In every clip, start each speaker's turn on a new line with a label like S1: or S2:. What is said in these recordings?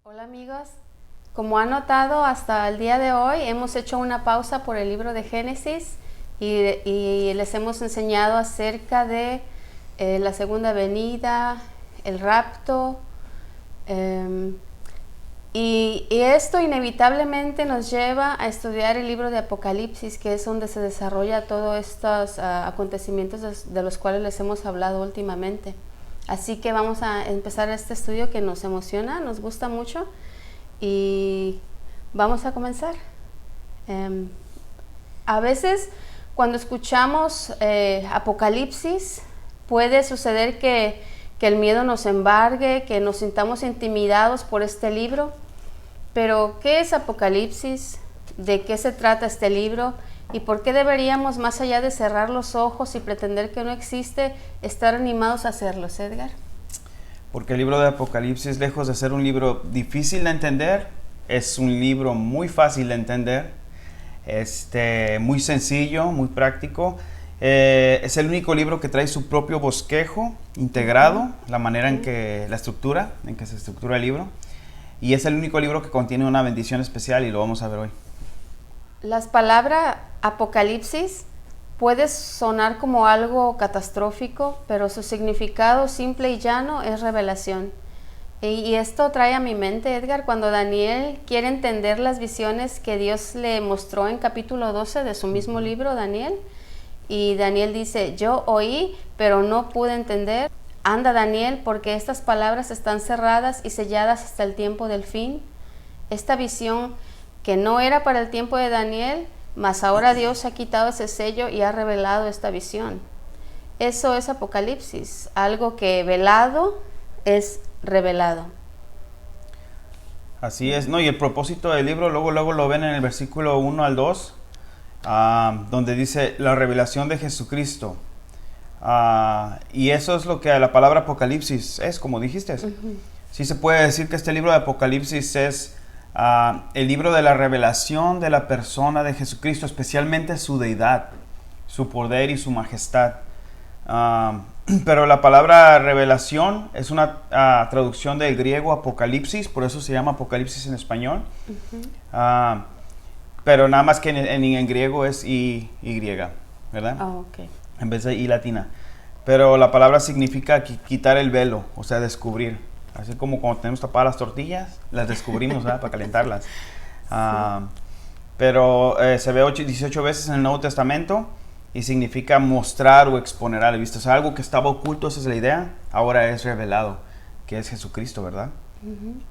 S1: Hola amigos, como han notado hasta el día de hoy hemos hecho una pausa por el libro de Génesis y les hemos enseñado acerca de la segunda venida, el rapto, y esto inevitablemente nos lleva a estudiar el libro de Apocalipsis, que es donde se desarrolla todos estos acontecimientos de los cuales les hemos hablado últimamente. Así que vamos a empezar este estudio que nos emociona, nos gusta mucho y vamos a comenzar. A veces cuando escuchamos Apocalipsis puede suceder que el miedo nos embargue, que nos sintamos intimidados por este libro. Pero, ¿qué es Apocalipsis? ¿De qué se trata este libro? ¿Y por qué deberíamos, más allá de cerrar los ojos y pretender que no existe, estar animados a hacerlos, Edgar?
S2: Porque el libro de Apocalipsis, lejos de ser un libro difícil de entender, es un libro muy fácil de entender, muy sencillo, muy práctico. Es el único libro que trae su propio bosquejo integrado, la manera en que se estructura el libro. Y es el único libro que contiene una bendición especial y lo vamos a ver hoy.
S1: Las palabras Apocalipsis puede sonar como algo catastrófico, pero su significado simple y llano es revelación. Y esto trae a mi mente, Edgar, cuando Daniel quiere entender las visiones que Dios le mostró en capítulo 12 de su mismo libro, Daniel. Y Daniel dice, yo oí, pero no pude entender. Anda, Daniel, porque estas palabras están cerradas y selladas hasta el tiempo del fin. Esta visión que no era para el tiempo de Daniel, mas ahora Dios ha quitado ese sello y ha revelado esta visión. Eso es Apocalipsis, algo que velado es revelado.
S2: Así es, ¿no? Y el propósito del libro, luego lo ven en el versículo 1 al 2, donde dice la revelación de Jesucristo. Y eso es lo que la palabra Apocalipsis es, como dijiste. Uh-huh. Sí se puede decir que este libro de Apocalipsis es el libro de la revelación de la persona de Jesucristo, especialmente su deidad, su poder y su majestad. Pero la palabra revelación es una traducción del griego Apocalipsis, por eso se llama Apocalipsis en español. Uh-huh. Pero nada más que en griego es Y, ¿verdad?
S1: Okay.
S2: En vez de I latina. Pero la palabra significa quitar el velo, o sea, descubrir. Así como cuando tenemos tapadas las tortillas, las descubrimos, ¿verdad? Para calentarlas. Sí. Pero se ve 18 veces en el Nuevo Testamento y significa mostrar o exponer a la vista. O sea, algo que estaba oculto, esa es la idea, ahora es revelado, que es Jesucristo, ¿verdad? Uh-huh.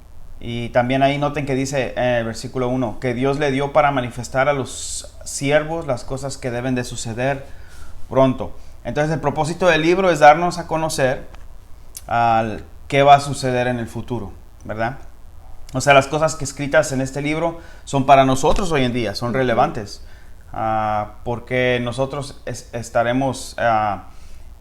S2: Y también ahí noten que dice versículo 1, que Dios le dio para manifestar a los siervos las cosas que deben de suceder pronto. Entonces el propósito del libro es darnos a conocer qué va a suceder en el futuro, ¿verdad? O sea, las cosas que escritas en este libro son para nosotros hoy en día, son relevantes, porque nosotros estaremos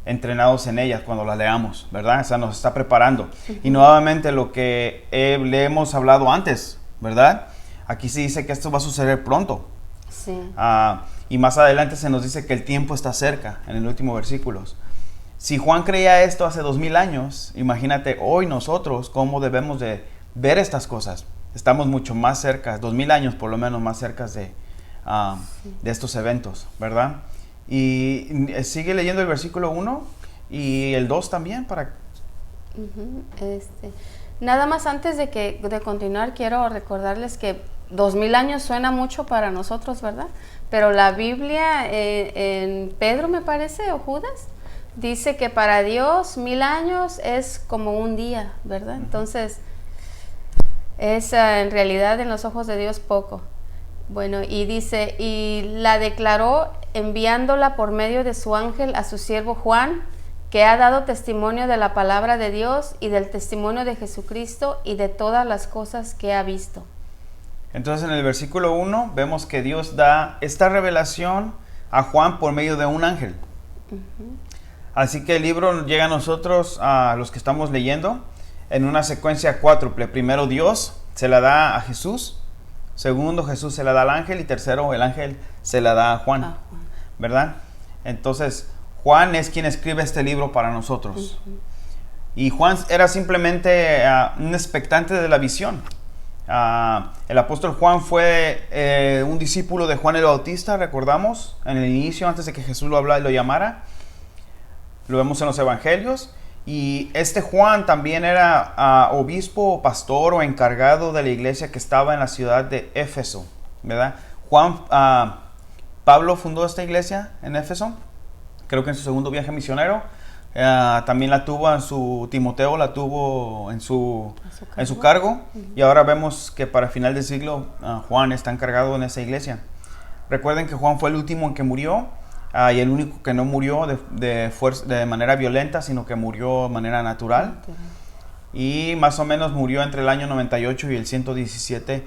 S2: entrenados en ellas cuando las leamos, ¿verdad? O sea, nos está preparando. Uh-huh. Y nuevamente lo que le hemos hablado antes, ¿verdad? Aquí se dice que esto va a suceder pronto.
S1: Sí.
S2: Y más adelante se nos dice que el tiempo está cerca, en el último versículo. Si Juan creía esto hace 2000 años, imagínate hoy nosotros cómo debemos de ver estas cosas. Estamos mucho más cerca, 2000 años por lo menos más cerca de estos eventos, ¿verdad? Y sigue leyendo el versículo 1 y el 2 también para...
S1: Uh-huh. Nada más antes de continuar, quiero recordarles que 2000 años suena mucho para nosotros, ¿verdad? Pero la Biblia, en Pedro me parece, o Judas, dice que para Dios 1000 años es como un día, ¿verdad? Entonces, es en realidad en los ojos de Dios poco. Bueno, y dice, y la declaró enviándola por medio de su ángel a su siervo Juan, que ha dado testimonio de la palabra de Dios y del testimonio de Jesucristo y de todas las cosas que ha visto.
S2: Entonces en el versículo 1 vemos que Dios da esta revelación a Juan por medio de un ángel. Uh-huh. Así que el libro llega a nosotros, a los que estamos leyendo, en una secuencia cuádruple. Primero Dios se la da a Jesús, segundo Jesús se la da al ángel y tercero el ángel se la da a Juan, ¿verdad? Entonces Juan es quien escribe este libro para nosotros. Uh-huh. Y Juan era simplemente un expectante de la visión. El apóstol Juan fue un discípulo de Juan el Bautista, recordamos, en el inicio, antes de que Jesús lo hablara y lo llamara. Lo vemos en los evangelios. Y este Juan también era obispo, pastor o encargado de la iglesia que estaba en la ciudad de Éfeso, ¿verdad? Pablo fundó esta iglesia en Éfeso, creo que en su segundo viaje misionero. También la tuvo Timoteo la tuvo en su cargo. Y ahora vemos que para final del siglo Juan está encargado en esa iglesia. Recuerden que Juan fue el último en que murió. Y el único que no murió de manera violenta, sino que murió de manera natural. Y más o menos murió entre el año 98 y el 117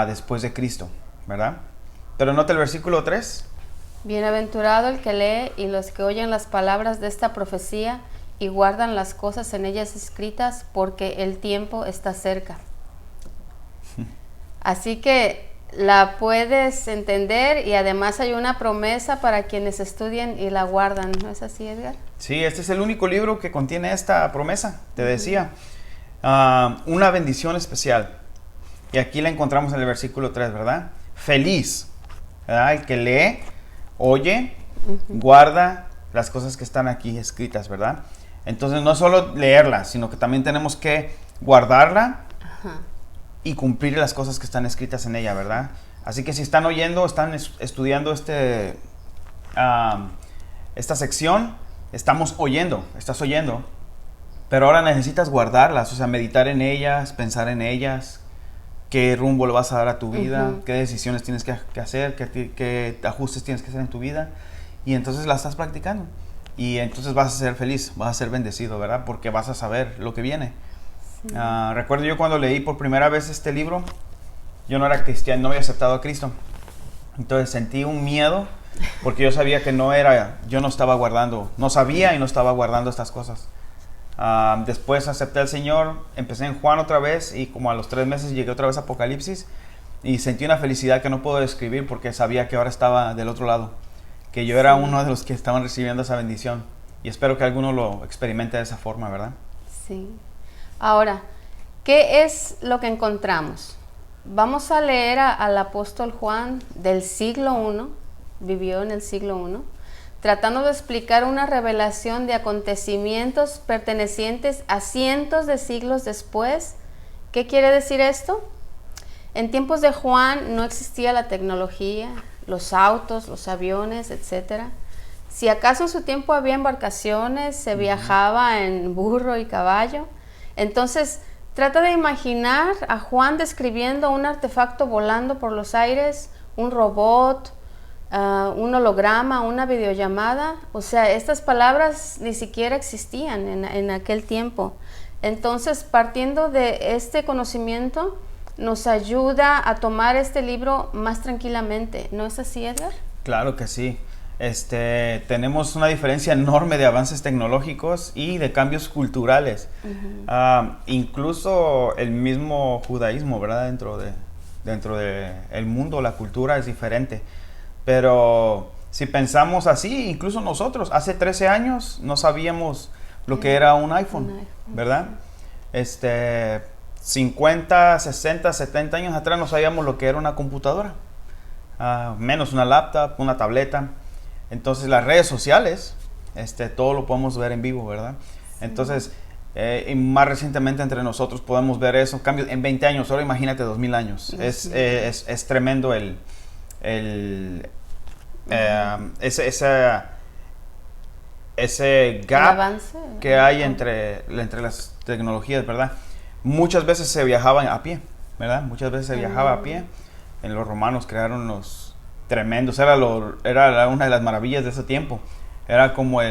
S2: después de Cristo, ¿verdad? Pero nota el versículo 3.
S1: Bienaventurado el que lee y los que oyen las palabras de esta profecía y guardan las cosas en ellas escritas, porque el tiempo está cerca. Así que la puedes entender, y además hay una promesa para quienes estudian y la guardan, ¿no es así, Edgar?
S2: Sí, este es el único libro que contiene esta promesa, te decía. Una bendición especial. Y aquí la encontramos en el versículo 3, ¿verdad? Feliz, ¿verdad? El que lee, oye, guarda las cosas que están aquí escritas, ¿verdad? Entonces no solo leerla, sino que también tenemos que guardarla y cumplir las cosas que están escritas en ella, ¿verdad? Así que si están oyendo, están estudiando esta sección, estás oyendo, pero ahora necesitas guardarlas, o sea, meditar en ellas, pensar en ellas, qué rumbo le vas a dar a tu vida, qué decisiones tienes que hacer, qué ajustes tienes que hacer en tu vida, y entonces las estás practicando, y entonces vas a ser feliz, vas a ser bendecido, ¿verdad? Porque vas a saber lo que viene. Sí. Recuerdo yo cuando leí por primera vez este libro, yo no era cristiano, no había aceptado a Cristo, entonces sentí un miedo, porque yo sabía que yo no sabía y no estaba guardando estas cosas. Después acepté al Señor, empecé en Juan otra vez, y como a los 3 meses llegué otra vez a Apocalipsis, y sentí una felicidad que no puedo describir, porque sabía que ahora estaba del otro lado, que yo era uno de los que estaban recibiendo esa bendición, y espero que alguno lo experimente de esa forma, ¿verdad?
S1: Sí. Ahora, ¿qué es lo que encontramos? Vamos a leer al apóstol Juan del siglo I, vivió en el siglo I, tratando de explicar una revelación de acontecimientos pertenecientes a cientos de siglos después. ¿Qué quiere decir esto? En tiempos de Juan no existía la tecnología, los autos, los aviones, etc. Si acaso en su tiempo había embarcaciones, se viajaba en burro y caballo. Entonces, trata de imaginar a Juan describiendo un artefacto volando por los aires, un robot, un holograma, una videollamada. O sea, estas palabras ni siquiera existían en aquel tiempo. Entonces, partiendo de este conocimiento, nos ayuda a tomar este libro más tranquilamente. ¿No es así, Edgar?
S2: Claro que sí. Tenemos una diferencia enorme de avances tecnológicos y de cambios culturales. Incluso el mismo judaísmo, ¿verdad? Dentro de el mundo, la cultura es diferente. Pero si pensamos así, incluso nosotros, hace 13 años no sabíamos lo que era un iPhone, ¿verdad? 50, 60, 70 años atrás no sabíamos lo que era una computadora, menos una laptop, una tableta. Entonces las redes sociales, todo lo podemos ver en vivo, ¿verdad? Sí. Entonces, y más recientemente entre nosotros podemos ver eso, cambios en 20 años, ahora imagínate 2000 años. Sí. Es tremendo ese gap que hay entre las tecnologías, ¿verdad? Muchas veces se viajaba a pie, ¿verdad? Muchas veces se viajaba a pie. En los romanos crearon los tremendos, era una de las maravillas de ese tiempo. Era como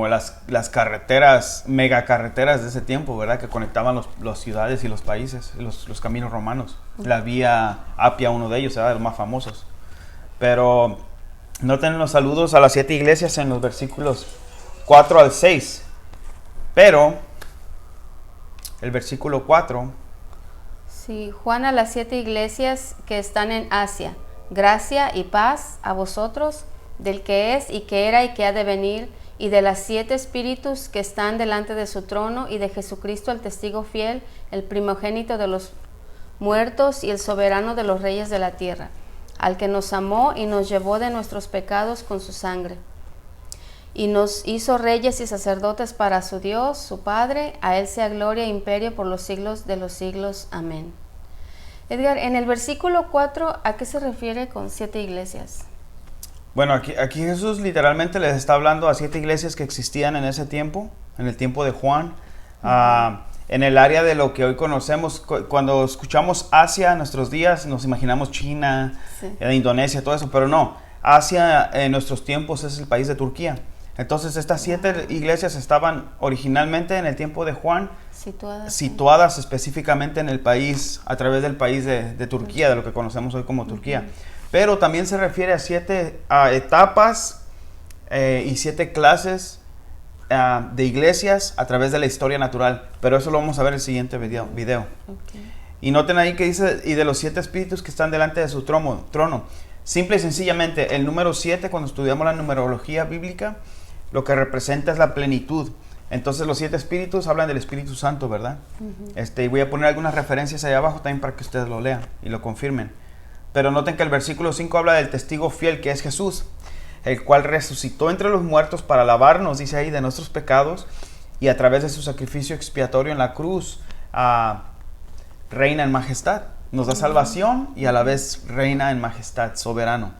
S2: las carreteras, megacarreteras de ese tiempo, ¿verdad? Que conectaban las ciudades y los países, los caminos romanos. La vía Apia, uno de ellos, era de los más famosos. Pero noten los saludos a las 7 iglesias en los versículos 4 al 6. Pero el versículo 4.
S1: Sí, Juan a las 7 iglesias que están en Asia. Gracia y paz a vosotros, del que es y que era y que ha de venir, y de las 7 espíritus que están delante de su trono, y de Jesucristo el testigo fiel, el primogénito de los muertos y el soberano de los reyes de la tierra, al que nos amó y nos llevó de nuestros pecados con su sangre. Y nos hizo reyes y sacerdotes para su Dios, su Padre. A Él sea gloria e imperio por los siglos de los siglos. Amén. Edgar, en el versículo 4, ¿a qué se refiere con 7 iglesias?
S2: Bueno, aquí Jesús literalmente les está hablando a 7 iglesias que existían en ese tiempo, en el tiempo de Juan, en el área de lo que hoy conocemos. Cuando escuchamos Asia en nuestros días, nos imaginamos China, Indonesia, todo eso, pero no. Asia en nuestros tiempos es el país de Turquía. Entonces estas 7 iglesias estaban originalmente en el tiempo de Juan situadas específicamente en el país, a través del país de Turquía, de lo que conocemos hoy como Turquía. Pero también se refiere a 7 etapas y 7 clases de iglesias a través de la historia natural. Pero eso lo vamos a ver en el siguiente video. Okay. Y noten ahí que dice, y de los 7 espíritus que están delante de su trono. Simple y sencillamente, el número 7, cuando estudiamos la numerología bíblica, lo que representa es la plenitud. Entonces los 7 espíritus hablan del Espíritu Santo, ¿verdad? Y voy a poner algunas referencias ahí abajo también para que ustedes lo lean y lo confirmen. Pero noten que el versículo 5 habla del testigo fiel, que es Jesús, el cual resucitó entre los muertos para lavarnos, dice ahí, de nuestros pecados, y a través de su sacrificio expiatorio en la cruz, reina en majestad. Nos da salvación y a la vez reina en majestad, soberano.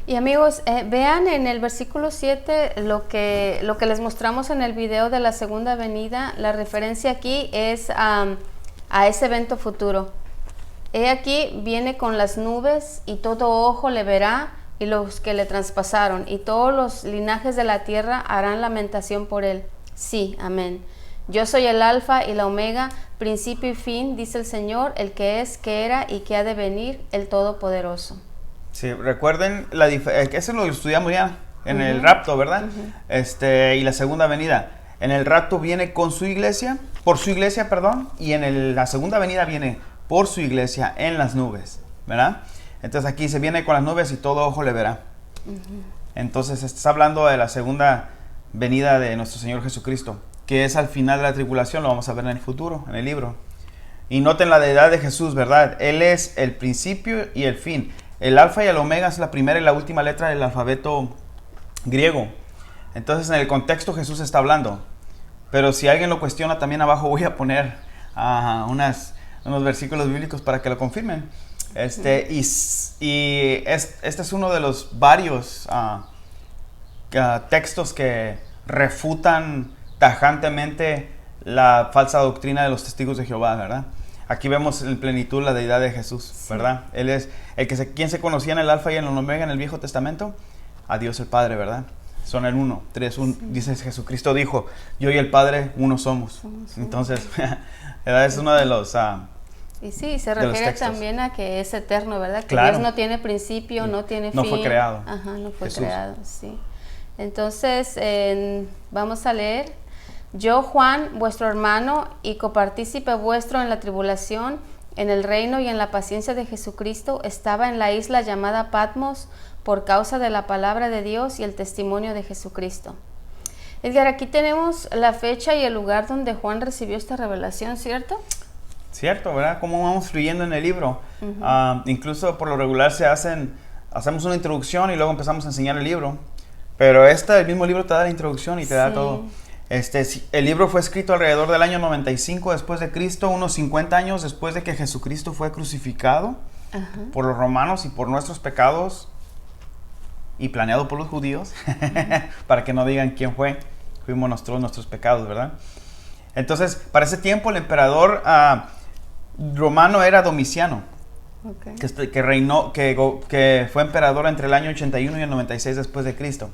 S2: Y amigos, vean en el versículo 7 lo que les mostramos en el video de la segunda venida. La referencia aquí es a ese evento futuro. He aquí viene con las nubes y todo ojo le verá y los que le traspasaron y todos los linajes de la tierra harán lamentación por él. Sí, amén. Yo soy el alfa y la omega, principio y fin, dice el Señor, el que es, que era y que ha de venir, el Todopoderoso. Sí, recuerden, eso lo estudiamos ya en el rapto, ¿verdad? Y la segunda venida. En el rapto viene con su iglesia, por su iglesia, perdón, y en la segunda venida viene por su iglesia en las nubes, ¿verdad? Entonces aquí se viene con las nubes y todo ojo le verá. Entonces estás hablando de la segunda venida de nuestro Señor Jesucristo, que es al final de la tribulación, lo vamos a ver en el futuro, en el libro. Y noten la deidad de Jesús, ¿verdad? Él es el principio y el fin. El alfa y el omega es la primera y la última letra del alfabeto griego. Entonces en el contexto Jesús está hablando. Pero si alguien lo cuestiona, también abajo voy a poner unos versículos bíblicos para que lo confirmen. Este es uno de los varios textos que refutan tajantemente la falsa doctrina de los testigos de Jehová, ¿verdad? Aquí vemos en plenitud la deidad de Jesús, ¿verdad? Él es quien se conocía en el alfa y en el omega en el Viejo Testamento, a Dios el Padre, ¿verdad? Son el uno, dice Jesucristo dijo, yo y el Padre uno somos. Entonces, ¿verdad? Es uno de los y sí, se refiere también a que es eterno, ¿verdad? Que claro. Dios no tiene principio, no tiene fin. No fue creado. Ajá, no fue Jesús. Creado, sí. Entonces, vamos a leer. Yo, Juan, vuestro hermano y copartícipe vuestro en la tribulación, en el reino y en la paciencia de Jesucristo, estaba en la isla llamada Patmos por causa de la palabra de Dios y el testimonio de Jesucristo. Edgar, aquí tenemos la fecha y el lugar donde Juan recibió esta revelación, ¿cierto? Cierto, ¿verdad? Cómo vamos fluyendo en el libro. Incluso por lo regular hacemos una introducción y luego empezamos a enseñar el libro. Pero el mismo libro te da la introducción y te da todo. El libro fue escrito alrededor del año 95 después de Cristo, unos 50 años después de que Jesucristo fue crucificado por los romanos y por nuestros pecados y planeado por los judíos, para que no digan quién fue. Fuimos nuestros pecados, ¿verdad? Entonces, para ese tiempo el emperador romano era Domiciano, que reinó, que fue emperador entre el año 81 y el 96 después de Cristo.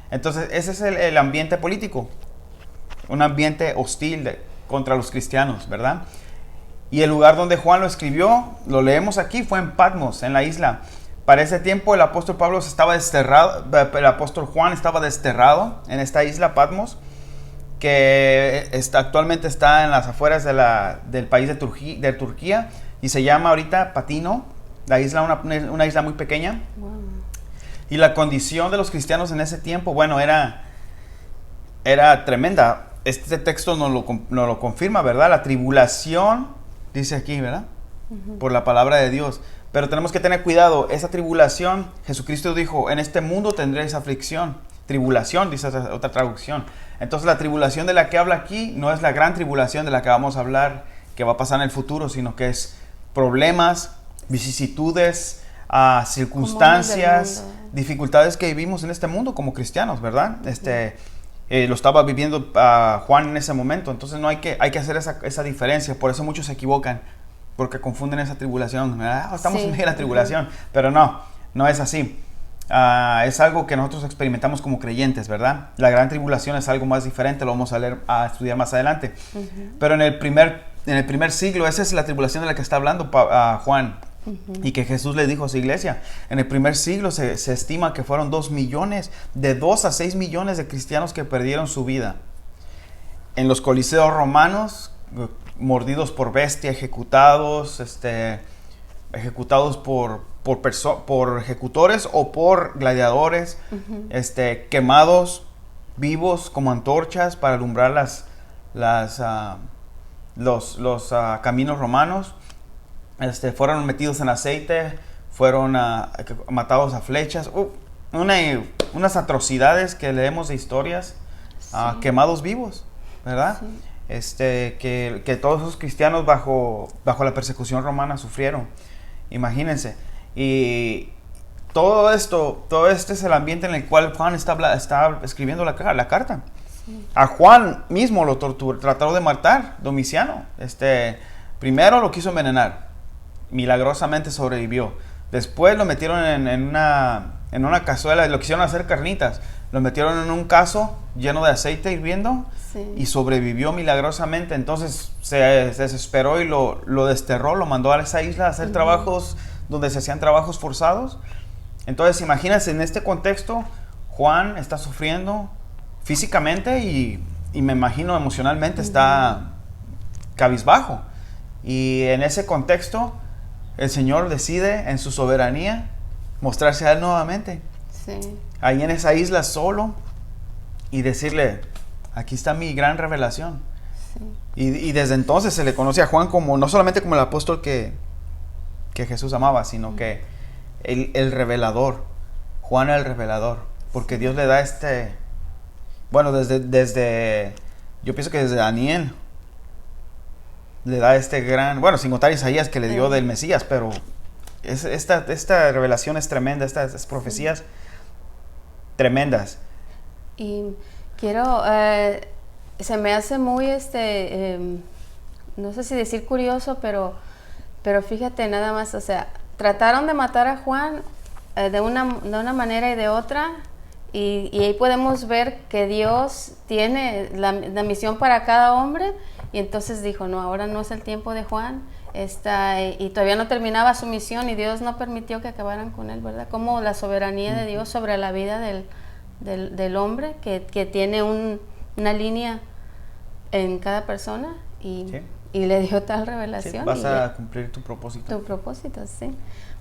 S2: Entonces, ese es el ambiente político. Un ambiente hostil contra los cristianos, ¿verdad? Y el lugar donde Juan lo escribió, lo leemos aquí, fue en Patmos, en la isla. Para ese tiempo el apóstol el apóstol Juan estaba desterrado en esta isla Patmos, que actualmente está en las afueras del país de Turquía, y se llama ahorita Patino, la isla, una isla muy pequeña. Wow. Y la condición de los cristianos en ese tiempo, bueno, era tremenda. Este texto nos lo confirma, ¿verdad? La tribulación dice aquí, ¿verdad? Por la palabra de Dios. Pero tenemos que tener cuidado. Esa tribulación, Jesucristo dijo, en este mundo tendréis aflicción. Tribulación, dice otra traducción. Entonces la tribulación de la que habla aquí no es la gran tribulación de la que vamos a hablar, que va a pasar en el futuro, sino que es problemas, vicisitudes, circunstancias, dificultades que vivimos en este mundo como cristianos, ¿verdad? Lo estaba viviendo Juan en ese momento. Entonces no hay que hacer esa diferencia. Por eso muchos se equivocan, porque confunden esa tribulación. Estamos en medio de la tribulación, pero no es así. Es algo que nosotros experimentamos como creyentes, ¿verdad? La gran tribulación es algo más diferente, lo vamos a estudiar más adelante. Pero en el primer siglo, esa es la tribulación de la que está hablando Juan. Y que Jesús le dijo a su iglesia. En el primer siglo se estima que fueron 2 millones, de 2 a 6 millones de cristianos que perdieron su vida. En los coliseos romanos, mordidos por bestia, ejecutados por ejecutores o por gladiadores, quemados vivos como antorchas para alumbrar los caminos romanos. Fueron metidos en aceite, fueron matados a flechas, unas atrocidades que leemos de historias, quemados vivos, ¿verdad? Sí. Que todos esos cristianos bajo la persecución romana sufrieron, imagínense. Y todo este es el ambiente en el cual Juan está escribiendo la carta. Sí. A Juan mismo lo trataron de matar, Domiciano. Primero lo quiso envenenar. Milagrosamente sobrevivió. Después lo metieron en una cazuela, lo quisieron hacer carnitas. Lo metieron en un cazo lleno de aceite hirviendo, sí, y sobrevivió milagrosamente. Entonces se desesperó y lo desterró, lo mandó a esa isla a hacer trabajos donde se hacían trabajos forzados. Entonces imagínense, en este contexto, Juan está sufriendo físicamente y me imagino emocionalmente está cabizbajo. Y en ese contexto, el Señor decide en su soberanía mostrarse a él nuevamente. Sí. Ahí en esa isla solo y decirle, aquí está mi gran revelación. Sí. Y desde entonces se le conoce a Juan como, no solamente como el apóstol que Jesús amaba, sino que el revelador. Juan el revelador. Porque Dios le da bueno, desde yo pienso que desde Daniel le da gran, bueno, sin contar Isaías que le dio del Mesías, pero esta revelación es tremenda, estas profecías tremendas.
S1: Y quiero, se me hace muy, no sé si decir curioso, pero fíjate nada más, o sea, trataron de matar a Juan de una manera y de otra, y ahí podemos ver que Dios tiene la misión para cada hombre. Y entonces dijo, no, ahora no es el tiempo de Juan, y todavía no terminaba su misión y Dios no permitió que acabaran con él, ¿verdad? Como la soberanía de Dios sobre la vida del hombre, que tiene una línea en cada persona y le dio tal revelación.
S2: Sí, vas a cumplir tu propósito.
S1: Tu propósito, sí.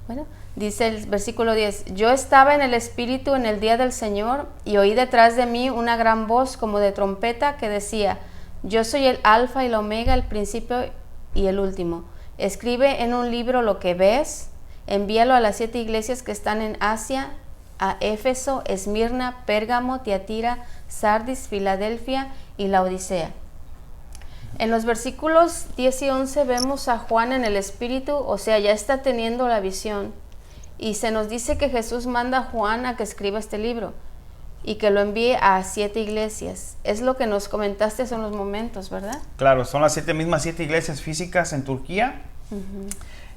S1: Bueno, dice el versículo 10, yo estaba en el Espíritu en el día del Señor y oí detrás de mí una gran voz como de trompeta que decía, yo soy el Alfa y el Omega, el principio y el último. Escribe en un libro lo que ves, envíalo a las 7 iglesias que están en Asia, a Éfeso, Esmirna, Pérgamo, Tiatira, Sardis, Filadelfia y Laodicea. En los versículos 10 y 11 vemos a Juan en el Espíritu, o sea, ya está teniendo la visión. Y se nos dice que Jesús manda a Juan a que escriba este libro y que lo envíe a 7 iglesias. Es lo que nos comentaste hace unos momentos, ¿verdad?
S2: Claro, son las 7 iglesias físicas en Turquía.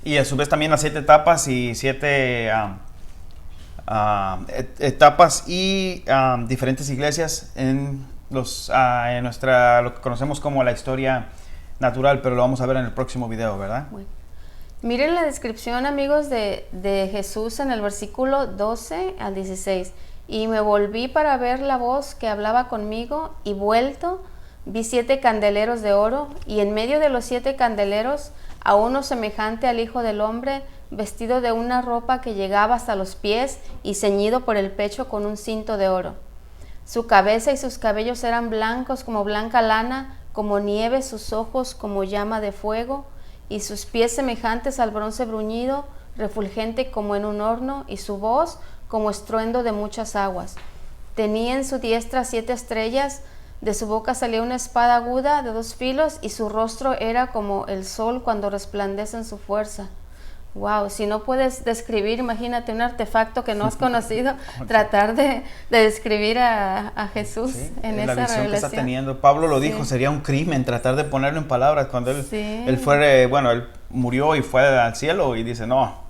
S2: Y a su vez también las 7 etapas y 7 etapas y diferentes iglesias en lo que conocemos como la historia natural, pero lo vamos a ver en el próximo video, ¿verdad?
S1: Bueno. Miren la descripción, amigos, de Jesús en el versículo 12 al 16. Y me volví para ver la voz que hablaba conmigo, y vuelto, vi 7 candeleros de oro, y en medio de los 7 candeleros, a uno semejante al Hijo del Hombre, vestido de una ropa que llegaba hasta los pies, y ceñido por el pecho con un cinto de oro. Su cabeza y sus cabellos eran blancos como blanca lana, como nieve sus ojos como llama de fuego, y sus pies semejantes al bronce bruñido, refulgente como en un horno, y su voz como estruendo de muchas aguas. Tenía en su diestra 7 estrellas, de su boca salía una espada aguda de 2 filos, y su rostro era como el sol cuando resplandece en su fuerza. Wow, si no puedes describir, imagínate un artefacto que no has conocido, tratar de describir a Jesús en esa
S2: la visión
S1: revelación
S2: que está teniendo. Pablo lo dijo, sería un crimen tratar de ponerlo en palabras cuando él él murió y fue al cielo y dice, no.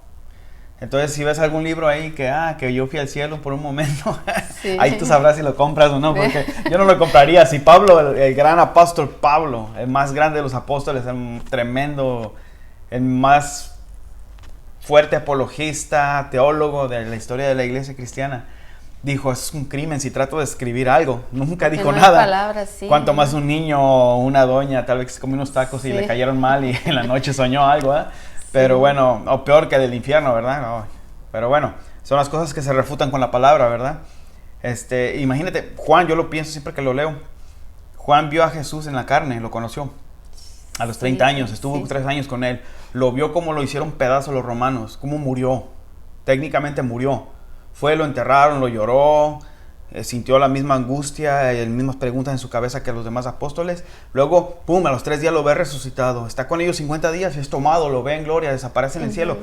S2: Entonces, si ves algún libro ahí que yo fui al cielo por un momento, ahí tú sabrás si lo compras o no, porque yo no lo compraría. Si Pablo, el gran apóstol Pablo, el más grande de los apóstoles, el tremendo, el más fuerte apologista, teólogo de la historia de la iglesia cristiana, dijo, es un crimen si trato de escribir algo. Nunca dijo nada.
S1: Palabras,
S2: Cuanto más un niño o una doña, tal vez se comió unos tacos y le cayeron mal y en la noche soñó algo, ¿eh? Pero bueno, o peor que del infierno, ¿verdad? No. Pero bueno, son las cosas que se refutan con la palabra, ¿verdad? Imagínate, Juan, yo lo pienso siempre que lo leo. Juan vio a Jesús en la carne, lo conoció. A los 30 años, estuvo 3 años con él. Lo vio como lo hicieron pedazos los romanos, cómo murió. Técnicamente murió. Lo enterraron, lo lloró, sintió la misma angustia, las mismas preguntas en su cabeza que los demás apóstoles. Luego, pum, a los 3 días lo ve resucitado. Está con ellos 50 días, es tomado, lo ve en gloria, desaparece en el cielo.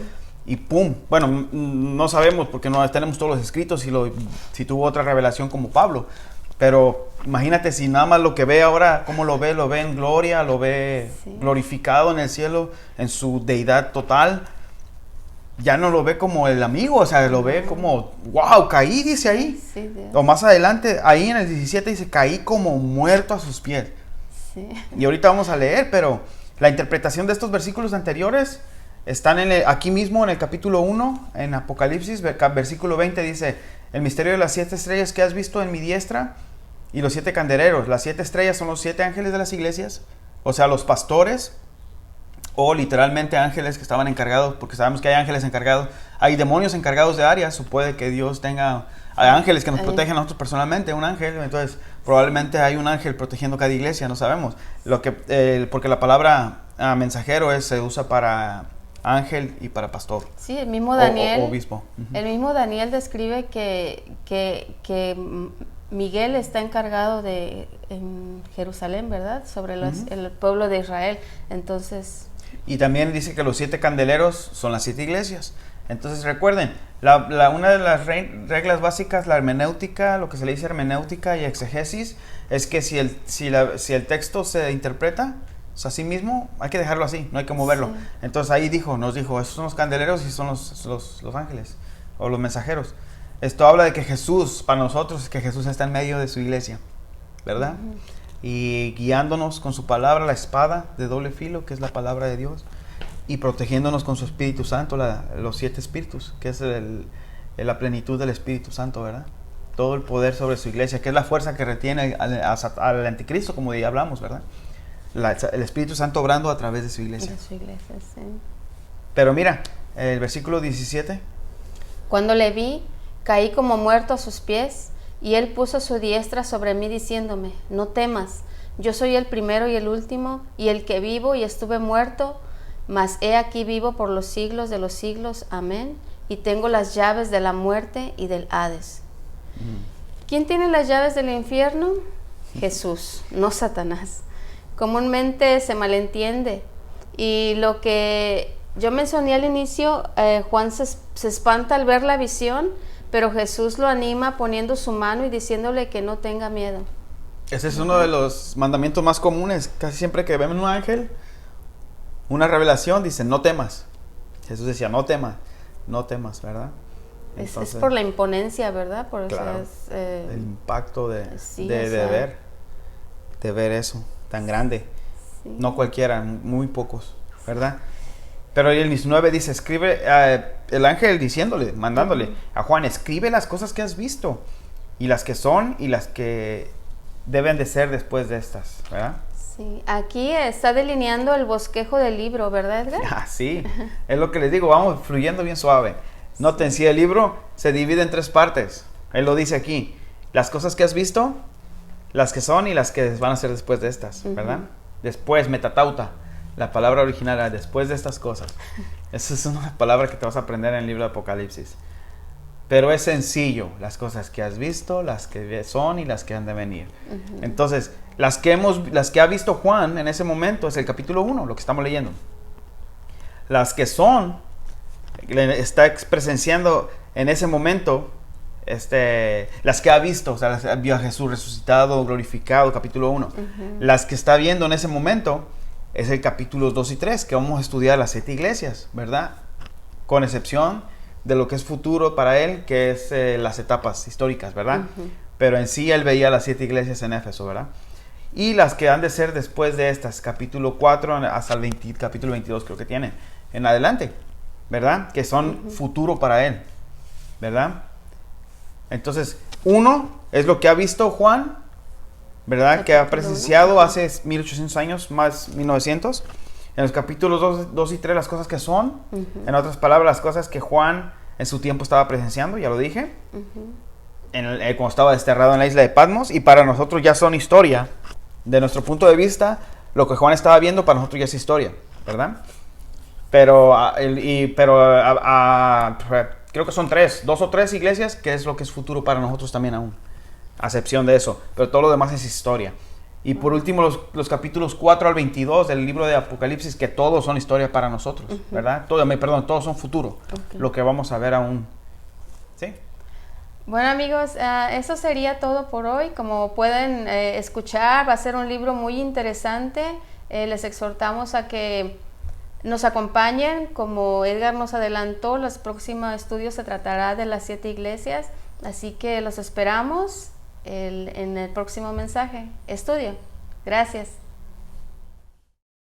S2: Y pum, bueno, no sabemos porque no tenemos todos los escritos si tuvo otra revelación como Pablo. Pero imagínate si nada más lo que ve ahora, cómo lo ve en gloria, lo ve glorificado en el cielo, en su deidad total. Ya no lo ve como el amigo, o sea, lo ve como, wow, caí, dice ahí. O más adelante, ahí en el 17 dice, caí como muerto a sus pies. Y ahorita vamos a leer, pero la interpretación de estos versículos anteriores están aquí mismo en el capítulo 1, en Apocalipsis, versículo 20 dice, el misterio de las 7 estrellas que has visto en mi diestra y los 7 candeleros. Las 7 estrellas son los 7 ángeles de las iglesias, o sea, los pastores, o literalmente ángeles que estaban encargados, porque sabemos que hay ángeles encargados, hay demonios encargados de áreas, o puede que Dios tenga ángeles que nos protegen a nosotros personalmente, un ángel, entonces probablemente hay un ángel protegiendo cada iglesia, no sabemos, porque la palabra mensajero se usa para ángel y para pastor.
S1: Sí, el mismo Daniel,
S2: o obispo.
S1: El mismo Daniel describe que Miguel está encargado en Jerusalén, ¿verdad? Sobre el pueblo de Israel. Entonces...
S2: Y también dice que los 7 candeleros son las 7 iglesias. Entonces recuerden, una de las reglas básicas, la hermenéutica, lo que se le dice hermenéutica y exegesis, es que si el texto se interpreta a sí mismo, hay que dejarlo así, no hay que moverlo. Entonces ahí nos dijo, esos son los candeleros y son los ángeles o los mensajeros. Esto habla de que Jesús, para nosotros, es que Jesús está en medio de su iglesia, ¿verdad? Y guiándonos con su palabra, la espada de doble filo, que es la palabra de Dios, y protegiéndonos con su Espíritu Santo, los 7 espíritus, que es la plenitud del Espíritu Santo, ¿verdad? Todo el poder sobre su iglesia, que es la fuerza que retiene al anticristo, como ya hablamos, ¿verdad? El Espíritu Santo obrando a través de su iglesia. Pero mira, el versículo 17.
S1: Cuando le vi, caí como muerto a sus pies, y él puso su diestra sobre mí diciéndome, no temas, yo soy el primero y el último, y el que vivo y estuve muerto, mas he aquí vivo por los siglos de los siglos, amén, y tengo las llaves de la muerte y del Hades. ¿Quién tiene las llaves del infierno? Jesús, no Satanás. Comúnmente se malentiende, y lo que yo mencioné al inicio, Juan se espanta al ver la visión, pero Jesús lo anima poniendo su mano y diciéndole que no tenga miedo.
S2: Ese es uno de los mandamientos más comunes. Casi siempre que vemos un ángel, una revelación, dice, no temas. Jesús decía, no temas, ¿verdad?
S1: Entonces, es por la imponencia, ¿verdad? Por
S2: claro,
S1: eso
S2: el impacto de ver eso tan grande. Sí. No cualquiera, muy pocos, ¿verdad? Pero el 19 dice, escribe, el ángel mandándole a Juan, escribe las cosas que has visto, y las que son, y las que deben de ser después de estas, ¿verdad?
S1: Sí, aquí está delineando el bosquejo del libro, ¿verdad, Edgar?
S2: Sí, es lo que les digo, vamos fluyendo bien suave. Noten, si el libro se divide en 3 partes, él lo dice aquí, las cosas que has visto, las que son y las que van a ser después de estas, ¿verdad? Después, metatauta. La palabra original era después de estas cosas. Esa es una palabra que te vas a aprender en el libro de Apocalipsis. Pero es sencillo, las cosas que has visto, las que son y las que han de venir. Entonces, las que ha visto Juan en ese momento es el capítulo 1, lo que estamos leyendo. Las que son, está presenciando en ese momento, las que ha visto, o sea, vio a Jesús resucitado, glorificado, capítulo 1. Las que está viendo en ese momento es el capítulo 2 y 3, que vamos a estudiar las 7 iglesias, ¿verdad? Con excepción de lo que es futuro para él, que es las etapas históricas, ¿verdad? Pero en sí él veía las 7 iglesias en Éfeso, ¿verdad? Y las que han de ser después de estas, capítulo 4 hasta el capítulo 22 creo que tiene, en adelante, ¿verdad? Que son futuro para él, ¿verdad? Entonces, 1 es lo que ha visto Juan, ¿verdad? Que ha presenciado hace 1800 años, más 1900. En los capítulos 2 y 3 las cosas que son, en otras palabras, las cosas que Juan en su tiempo estaba presenciando, ya lo dije, cuando estaba desterrado en la isla de Patmos, y para nosotros ya son historia. De nuestro punto de vista, lo que Juan estaba viendo para nosotros ya es historia, ¿verdad? Pero creo que son 2 o 3 iglesias que es lo que es futuro para nosotros también aún, a excepción de eso, pero todo lo demás es historia. Y por último, los capítulos 4 al 22 del libro de Apocalipsis, que todos son historia para nosotros, ¿verdad? Todos son futuro, lo que vamos a ver aún. ¿Sí?
S1: Bueno, amigos, eso sería todo por hoy. Como pueden escuchar, va a ser un libro muy interesante. Les exhortamos a que nos acompañen. Como Edgar nos adelantó, los próximos estudios se tratará de las 7 iglesias. Así que los esperamos en el próximo mensaje. Estudio. Gracias.